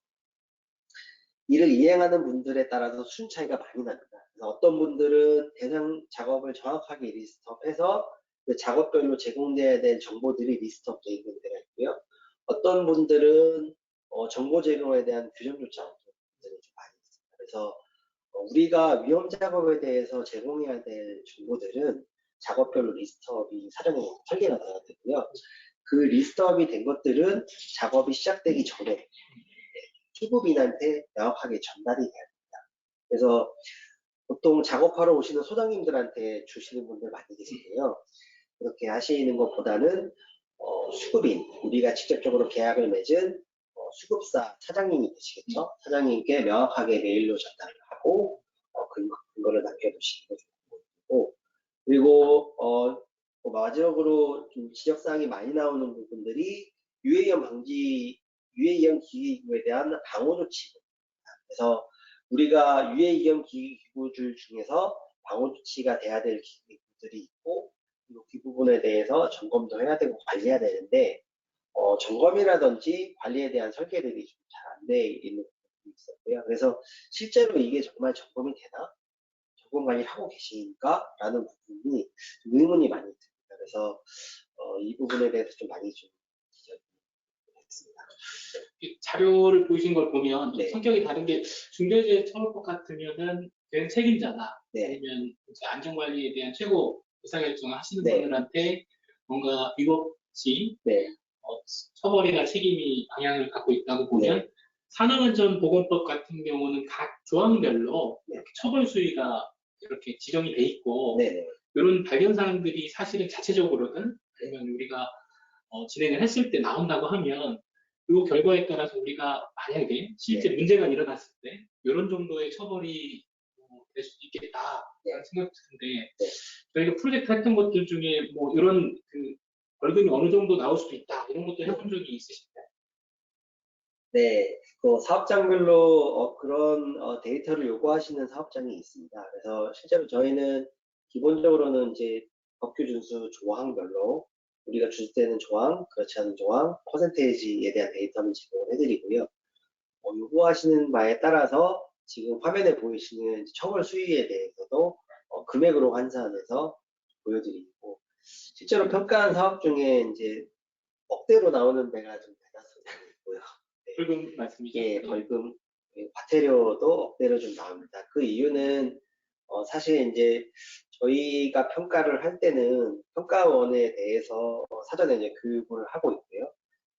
이를 이행하는 분들에 따라서 수준 차이가 많이 납니다. 그래서 어떤 분들은 대상 작업을 정확하게 리스트업해서 그 작업별로 제공돼야 될 정보들이 리스트업되어 있는 데가 있고요. 어떤 분들은 정보 제공에 대한 규정조차 없는 분들이 좀 많이 있습니다. 그래서 우리가 위험 작업에 대해서 제공해야 될 정보들은 작업별로 리스트업이 사전에 설계가 되어야 되고요. 그 리스트업이 된 것들은 작업이 시작되기 전에 피부민한테 명확하게 전달이 돼야 됩니다. 그래서 보통 작업하러 오시는 소장님들한테 주시는 분들 많이 계신데요. 그렇게 하시는 것보다는 수급인, 우리가 직접적으로 계약을 맺은 수급사 사장님이 되시겠죠. 사장님께 명확하게 메일로 전달을 하고 근거를 남겨두시는 게 좋고, 그리고 마지막으로 좀 지적사항이 많이 나오는 부분들이 유해이온 기기구에 대한 방호 조치입니다. 그래서 우리가 유해이온 기기구들 중에서 방호 조치가 돼야 될 기기구들이 있고, 그리고 그 부분에 대해서 점검도 해야 되고 관리해야 되는데 점검이라든지 관리에 대한 설계들이 좀 잘 안 돼 있는 부분이 있었고요. 그래서 실제로 이게 정말 점검이 되나? 점검 관리를 하고 계시니까? 라는 부분이 의문이 많이 듭니다. 그래서 이 부분에 대해서 좀 많이 좀 지적했습니다. 이 자료를 보신 걸 보면 네. 성격이 다른 게 중대재해처벌법 같으면은 대응 책임자나 네. 아니면 이제 안전관리에 대한 최고 의사결정을 하시는 네. 분들한테 뭔가 위법 시 네. 처벌이나 책임이 방향을 갖고 있다고 보면 네. 산업안전보건법 같은 경우는 각 조항별로 네. 이렇게 처벌 수위가 이렇게 지정이 돼 있고 네. 이런 발견 사항들이 사실은 자체적으로는 아니면 우리가 진행을 했을 때 나온다고 하면 이 결과에 따라서 우리가 만약에 실제 네. 문제가 일어났을 때 이런 정도의 처벌이 될 수 있겠다라는 네. 생각이 드는데 네. 저희가 프로젝트 했던 것들 중에 뭐 이런 그 벌금이 어느 정도 나올 수도 있다 이런 것도 해본 적이 있으신가요? 네, 그 사업장별로 그런 데이터를 요구하시는 사업장이 있습니다. 그래서 실제로 저희는 기본적으로는 이제 법규 준수 조항별로 우리가 준수되는 조항, 그렇지 않은 조항, 퍼센테이지에 대한 데이터는 제공을 해드리고요. 요구하시는 바에 따라서 지금 화면에 보이시는 처벌 수위에 대해서도 금액으로 환산해서 보여드리고, 실제로 평가한 사업 중에 이제 억대로 나오는 데가 좀 대다수가 있고요. 벌금 말씀이죠? 예, 벌금, 과태료도 억대로 좀 나옵니다. 그 이유는 사실 이제 저희가 평가를 할 때는 평가원에 대해서 사전에 이제 교육을 하고 있고요.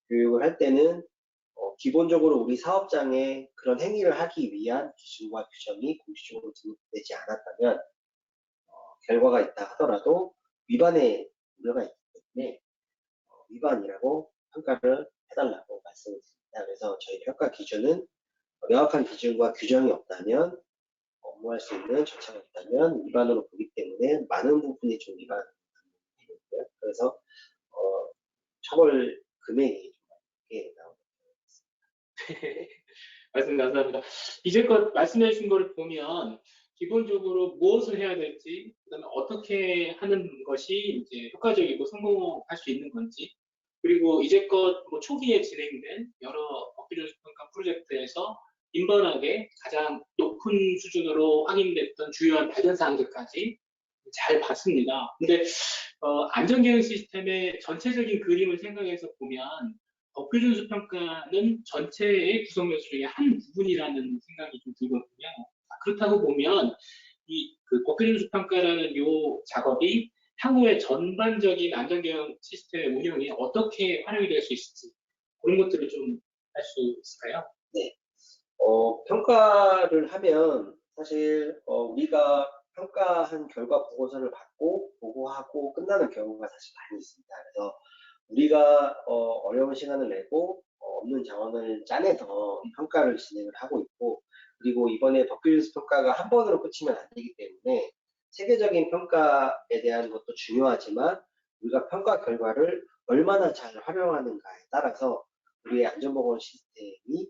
교육을 할 때는 기본적으로 우리 사업장에 그런 행위를 하기 위한 기준과 규정이 공식적으로 등록되지 않았다면 결과가 있다 하더라도 위반의 우려가 있기 때문에 위반이라고 평가를 해달라고 말씀을 드립니다. 그래서 저희 평가 기준은 명확한 기준과 규정이 없다면 업무할 수 있는 절차가 없다면 위반으로 보기 때문에 많은 부분이 좀 위반이 되고요. 그래서 처벌 금액이 좀 많게 나옵니다. 말씀 감사합니다. 이제껏 말씀해 주신 거를 보면 기본적으로 무엇을 해야 될지, 그다음에 어떻게 하는 것이 이제 효과적이고 성공할 수 있는 건지, 그리고 이제껏 뭐 초기에 진행된 여러 법규준수평가 프로젝트에서 빈번하게 가장 높은 수준으로 확인됐던 주요한 발견 사항들까지 잘 봤습니다. 근데 안전경영 시스템의 전체적인 그림을 생각해서 보면 법규준수 평가는 전체의 구성 요소 중에 한 부분이라는 생각이 좀 들거든요. 그렇다고 보면 그 법규준수 평가라는 요 작업이 향후에 전반적인 안전경영 시스템의 운영에 어떻게 활용이 될 수 있을지 그런 것들을 좀 할 수 있을까요? 네. 평가를 하면 사실 우리가 평가한 결과 보고서를 받고 보고하고 끝나는 경우가 사실 많이 있습니다. 그래서 우리가 어려운 시간을 내고 없는 자원을 짜내서 평가를 진행을 하고 있고, 그리고 이번에 법규준수 평가가 한 번으로 끝이면 안 되기 때문에 세계적인 평가에 대한 것도 중요하지만 우리가 평가 결과를 얼마나 잘 활용하는가에 따라서 우리의 안전보건 시스템이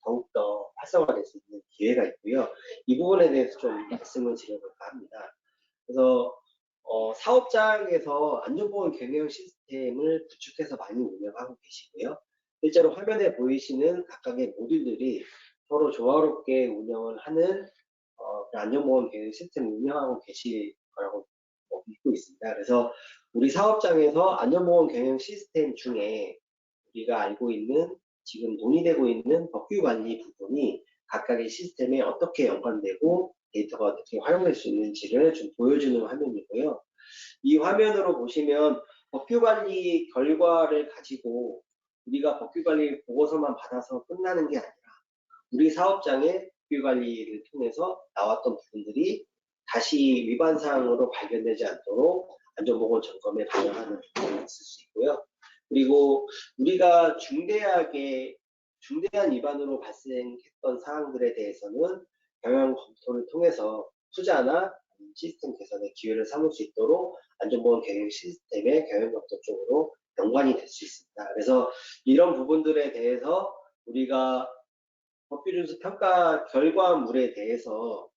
더욱더 활성화될 수 있는 기회가 있고요. 이 부분에 대해서 좀 말씀을 드려볼까 합니다. 그래서 사업장에서 안전보건 경영 시스템을 구축해서 많이 운영하고 계시고요. 실제로 화면에 보이시는 각각의 모듈들이 서로 조화롭게 운영을 하는 그 안전보건 경영 시스템을 운영하고 계실 거라고 믿고 있습니다. 그래서 우리 사업장에서 안전보건 경영 시스템 중에 우리가 알고 있는 지금 논의되고 있는 법규 관리 부분이 각각의 시스템에 어떻게 연관되고 데이터가 어떻게 활용될 수 있는지를 좀 보여주는 화면이고요. 이 화면으로 보시면 법규 관리 결과를 가지고 우리가 법규 관리 보고서만 받아서 끝나는 게 아니라 우리 사업장의 법규 관리를 통해서 나왔던 부분들이 다시 위반 사항으로 발견되지 않도록 안전보건 점검에 반영하는 부분이 있을 수 있고요. 그리고 우리가 중대한 위반으로 발생했던 사항들에 대해서는 경영 검토를 통해서 투자나 시스템 개선의 기회를 삼을 수 있도록 안전보건 경영 시스템의 경영 검토 쪽으로 연관이 될 수 있습니다. 그래서 이런 부분들에 대해서 우리가 법규준수 평가 결과물에 대해서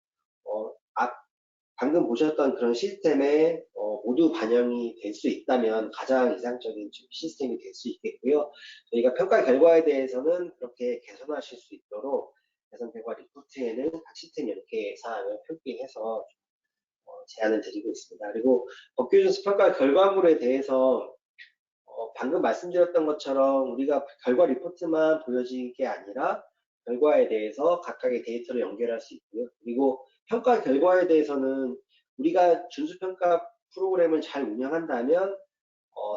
방금 보셨던 그런 시스템에 모두 반영이 될 수 있다면 가장 이상적인 시스템이 될 수 있겠고요. 저희가 평가 결과에 대해서는 그렇게 개선하실 수 있도록 개선 결과 리포트에는 각 시스템 연계 사항을 표기해서 제안을 드리고 있습니다. 그리고 법규준수 평가 결과물에 대해서 방금 말씀드렸던 것처럼 우리가 결과 리포트만 보여지는 게 아니라 결과에 대해서 각각의 데이터를 연결할 수 있고요. 그리고 평가 결과에 대해서는 우리가 준수평가 프로그램을 잘 운영한다면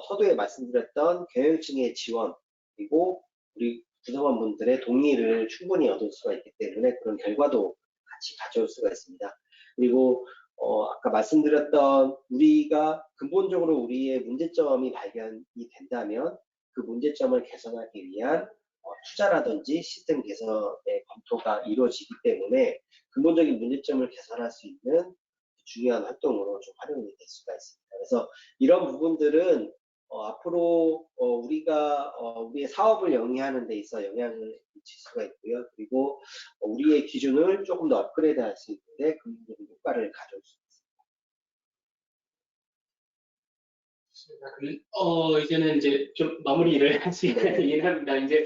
서두에 말씀드렸던 경영층의 지원 그리고 우리 구성원분들의 동의를 충분히 얻을 수가 있기 때문에 그런 결과도 같이 가져올 수가 있습니다. 그리고 아까 말씀드렸던 우리가 근본적으로 우리의 문제점이 발견이 된다면 그 문제점을 개선하기 위한 투자라든지 시스템 개선의 검토가 이루어지기 때문에 근본적인 문제점을 개선할 수 있는 중요한 활동으로 좀 활용이 될 수가 있습니다. 그래서 이런 부분들은 앞으로 우리가 우리의 사업을 영위하는 데 있어 영향을 미칠 수가 있고요. 그리고 우리의 기준을 조금 더 업그레이드할 수 있는데 긍정적인 효과를 가져올 수 있습니다. 이제는 이제 좀 마무리를 할 시간이 이해합니다. 이제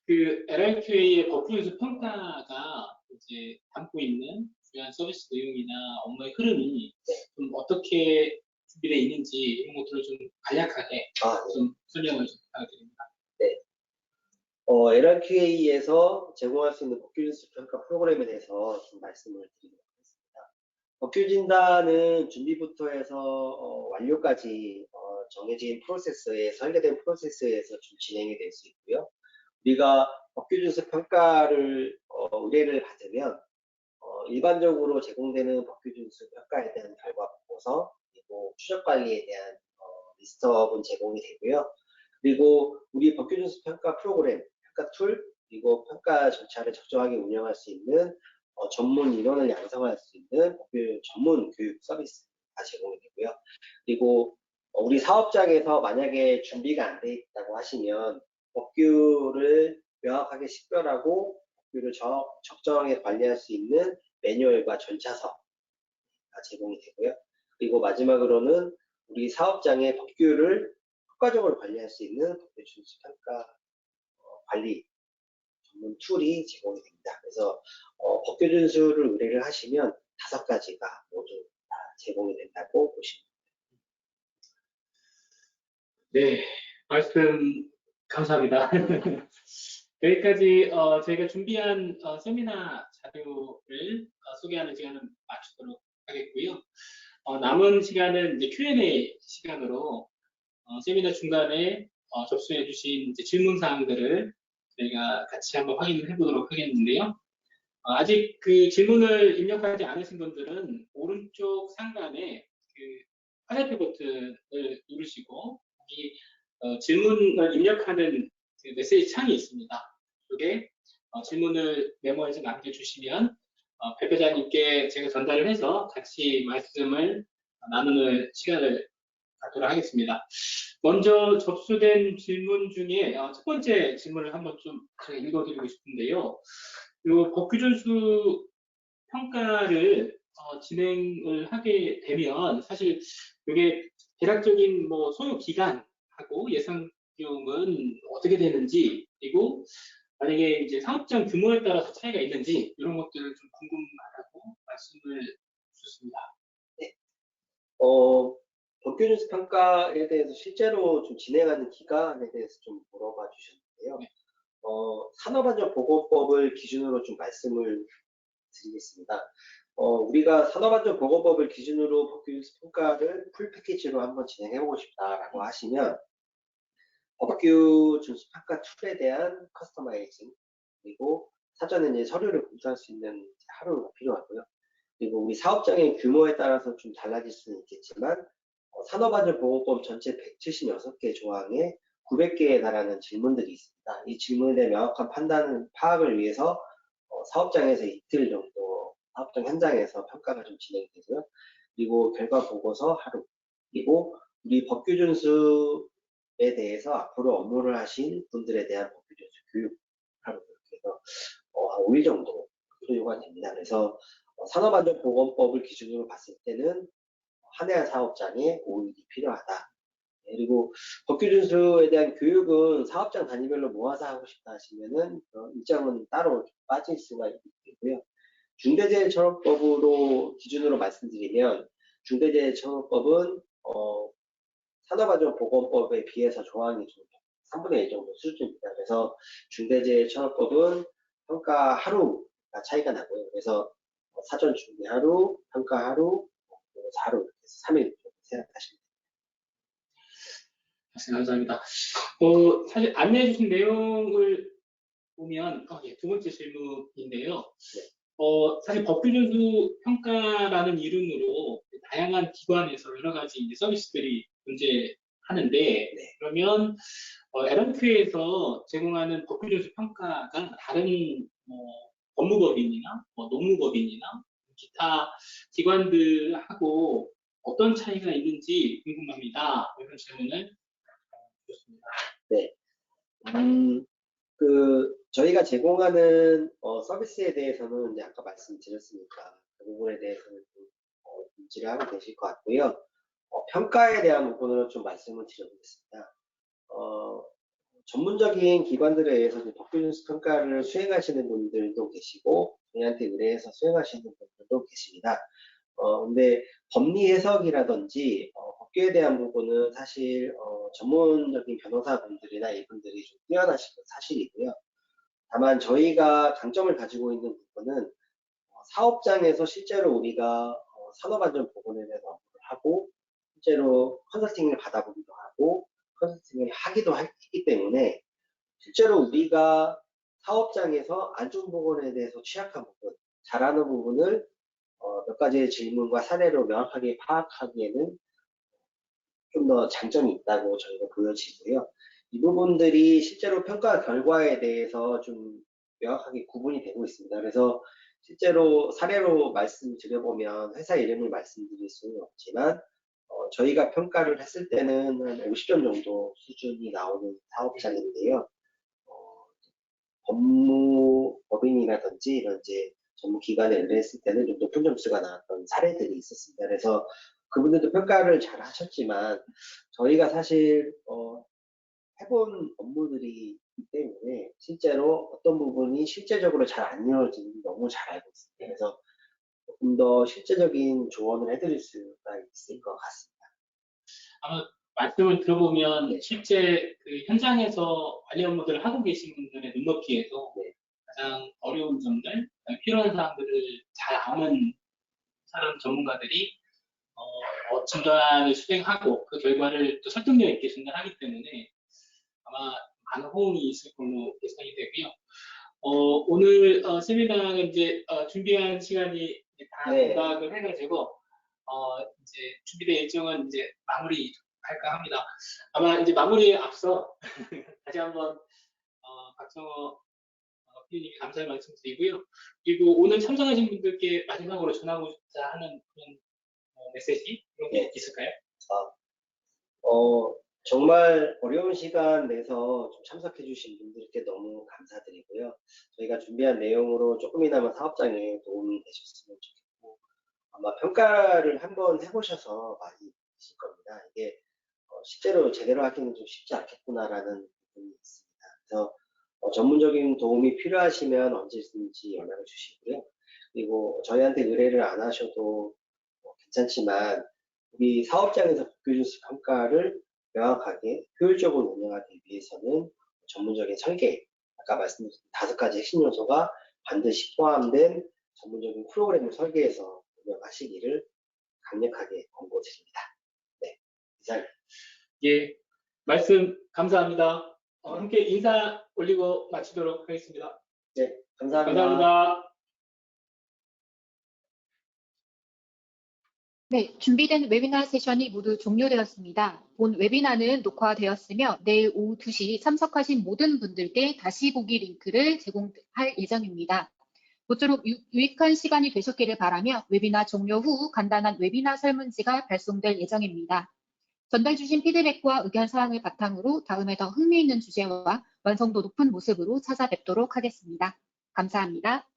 그 LRQA의 법규준수 평가가 이제 담고 있는 중요한 서비스 내용이나 업무의 흐름이 좀 어떻게 준비되어 있는지 이런 것들을 좀 간략하게 좀 설명을 좀 부탁드립니다. 네. LRQA에서 제공할 수 있는 법규준수 평가 프로그램에 대해서 좀 말씀을 드리도록 하겠습니다. 법규 진단은 준비부터 해서 완료까지 정해진 프로세스에 설계된 프로세스에서 좀 진행이 될 수 있고요. 우리가 법규준수 평가를 의뢰를 받으면 일반적으로 제공되는 법규준수 평가에 대한 결과 보고서 그리고 추적 관리에 대한 리스트업은 제공이 되고요. 그리고 우리 법규준수 평가 프로그램, 평가 툴, 그리고 평가 절차를 적정하게 운영할 수 있는 전문 인원을 양성할 수 있는 법규 전문 교육 서비스가 제공이 되고요. 그리고 우리 사업장에서 만약에 준비가 안 돼 있다고 하시면 법규를 명확하게 식별하고 법규를 적정하게 관리할 수 있는 매뉴얼과 절차서가 제공이 되고요. 그리고 마지막으로는 우리 사업장의 법규를 효과적으로 관리할 수 있는 법규 준수 평가 관리 전문 툴이 제공이 됩니다. 그래서 법규 준수를 의뢰를 하시면 5가지가 모두 다 제공이 된다고 보시면 됩니다. 네, 말씀 감사합니다. 여기까지 저희가 준비한 세미나 자료를 소개하는 시간을 마치도록 하겠고요. 남은 시간은 이제 Q&A 시간으로 세미나 중간에 접수해 주신 질문 사항들을 저희가 같이 한번 확인을 해보도록 하겠는데요. 아직 그 질문을 입력하지 않으신 분들은 오른쪽 상단에 그 화살표 버튼을 누르시고 이 질문을 입력하는 그 메시지 창이 있습니다. 이쪽에 질문을 메모해서 남겨주시면 발표자님께 제가 전달을 해서 같이 말씀을 나누는 시간을 갖도록 하겠습니다. 먼저 접수된 질문 중에 첫 번째 질문을 한번 좀 제가 읽어드리고 싶은데요. 이 법규준수 평가를 진행을 하게 되면 사실 이게 대략적인 뭐 소요 기간하고 예상 비용은 어떻게 되는지, 그리고 만약에 이제 사업장 규모에 따라서 차이가 있는지 이런 것들을 좀 궁금하다고 말씀을 주셨습니다. 네. 법규준수 평가에 대해서 실제로 좀 진행하는 기간에 대해서 좀 물어봐 주셨는데요. 네. 산업안전보건법을 기준으로 좀 말씀을 드리겠습니다. 우리가 산업안전보건법을 기준으로 법규준수 평가를 풀 패키지로 한번 진행해보고 싶다라고 하시면 법규준수 평가 툴에 대한 커스터마이징, 그리고 사전에 이제 서류를 검수할 수 있는 하루가 필요하고요. 그리고 우리 사업장의 규모에 따라서 좀 달라질 수는 있겠지만 산업안전보건법 전체 176개 조항에 900개에 달하는 질문들이 있습니다. 이 질문에 명확한 판단을 파악을 위해서 사업장에서 이틀 정도 사업장 현장에서 평가가 좀 진행되고요. 그리고 결과 보고서 하루, 그리고 우리 법규준수에 대해서 앞으로 업무를 하신 분들에 대한 법규준수 교육 하루, 이렇게 해서 한 5일 정도 소요가 됩니다. 그래서 산업안전보건법을 기준으로 봤을 때는 한 해 사업장에 5일이 필요하다. 그리고 법규준수에 대한 교육은 사업장 단위별로 모아서 하고 싶다 하시면은 일정은 따로 빠질 수가 있고요. 중대재해처벌법으로 기준으로 말씀드리면 중대재해처벌법은 산업안전보건법에 비해서 조항이 좀 3분의 1 정도 수준입니다. 그래서 중대재해처벌법은 평가 하루가 차이가 나고요. 그래서 사전 준비 하루, 평가 하루, 보고서 하루 이렇게 해서 3일 정도 생각하시면 됩니다. 감사합니다. 사실 안내해 주신 내용을 보면 두 번째 질문인데요. 사실 법규준수 평가라는 이름으로 다양한 기관에서 여러 가지 이제 서비스들이 존재하는데, 네. 그러면 LMQ에서 제공하는 법규준수 평가가 다른 법무법인이나 농무법인이나 기타 기관들하고 어떤 차이가 있는지 궁금합니다. 이런 질문을 주셨습니다. 네. 저희가 제공하는 서비스에 대해서는 이제 아까 말씀드렸으니까 그 부분에 대해서는 좀 인지를 하고 계실 것 같고요. 평가에 대한 부분으로 좀 말씀을 드려보겠습니다. 전문적인 기관들에 의해서 법규준수 평가를 수행하시는 분들도 계시고 저희한테 의뢰해서 수행하시는 분들도 계십니다. 근데 법리 해석이라든지 법규에 대한 부분은 사실 전문적인 변호사분들이나 이분들이 좀 뛰어나신 건 사실이고요. 다만 저희가 강점을 가지고 있는 부분은 사업장에서 실제로 우리가 산업안전보건에 대해서 업무를 하고 실제로 컨설팅을 받아보기도 하고 컨설팅을 하기도 했기 때문에 실제로 우리가 사업장에서 안전보건에 대해서 취약한 부분, 잘하는 부분을 몇 가지의 질문과 사례로 명확하게 파악하기에는 좀 더 장점이 있다고 저희가 보여지고요. 이 부분들이 실제로 평가 결과에 대해서 좀 명확하게 구분이 되고 있습니다. 그래서 실제로 사례로 말씀드려보면 회사 이름을 말씀드릴 수는 없지만 저희가 평가를 했을 때는 한 50점 정도 수준이 나오는 사업장인데요. 법무법인이라든지 이런 이제 전문기관에 의뢰했을 때는 좀 높은 점수가 나왔던 사례들이 있었습니다. 그래서 그분들도 평가를 잘 하셨지만 저희가 사실 해본 업무들이 있기 때문에 실제로 어떤 부분이 실제적으로 잘 안 이루어지는지 너무 잘 알고 있습니다. 그래서 조금 더 실제적인 조언을 해드릴 수가 있을 것 같습니다. 아마 말씀을 들어보면 네. 실제 그 현장에서 관리 업무들을 하고 계신 분들의 눈높이에서 네. 가장 어려운 점들, 필요한 사항들을 잘 아는 사람 전문가들이 진단을 수행하고 그 결과를 또 설득력 있게 전달하기 때문에 아마 많은 호응이 있을 걸로 예상이 되고요. 오늘 세미나는 이제 준비한 시간이 이제 다 네. 공각을 해가지고 이제 준비된 일정은 이제 마무리할까 합니다. 아마 이제 마무리에 앞서 다시 한번 박성호 PD님께 감사의 말씀드리고요. 그리고 오늘 참석하신 분들께 마지막으로 전하고자 하는 그런 메시지 그런 게 있을까요? 정말 어려운 시간 내서 좀 참석해주신 분들께 너무 감사드리고요. 저희가 준비한 내용으로 조금이나마 사업장에 도움이 되셨으면 좋겠고, 아마 평가를 한번 해보셔서 많이 느끼실 겁니다. 이게 실제로 제대로 하기는 좀 쉽지 않겠구나라는 부분이 있습니다. 그래서 전문적인 도움이 필요하시면 언제든지 연락을 주시고요. 그리고 저희한테 의뢰를 안 하셔도 괜찮지만 우리 사업장에서 법규준수 평가를 명확하게 효율적으로 운영하기 위해서는 전문적인 설계, 아까 말씀드린 5가지 핵심 요소가 반드시 포함된 전문적인 프로그램을 설계해서 운영하시기를 강력하게 권고드립니다. 네, 이상. 예, 말씀 감사합니다. 함께 인사 올리고 마치도록 하겠습니다. 네, 감사합니다. 감사합니다. 네, 준비된 웨비나 세션이 모두 종료되었습니다. 본 웨비나는 녹화되었으며 내일 오후 2시 참석하신 모든 분들께 다시 보기 링크를 제공할 예정입니다. 모쪼록 유익한 시간이 되셨기를 바라며 웨비나 종료 후 간단한 웨비나 설문지가 발송될 예정입니다. 전달 주신 피드백과 의견 사항을 바탕으로 다음에 더 흥미있는 주제와 완성도 높은 모습으로 찾아뵙도록 하겠습니다. 감사합니다.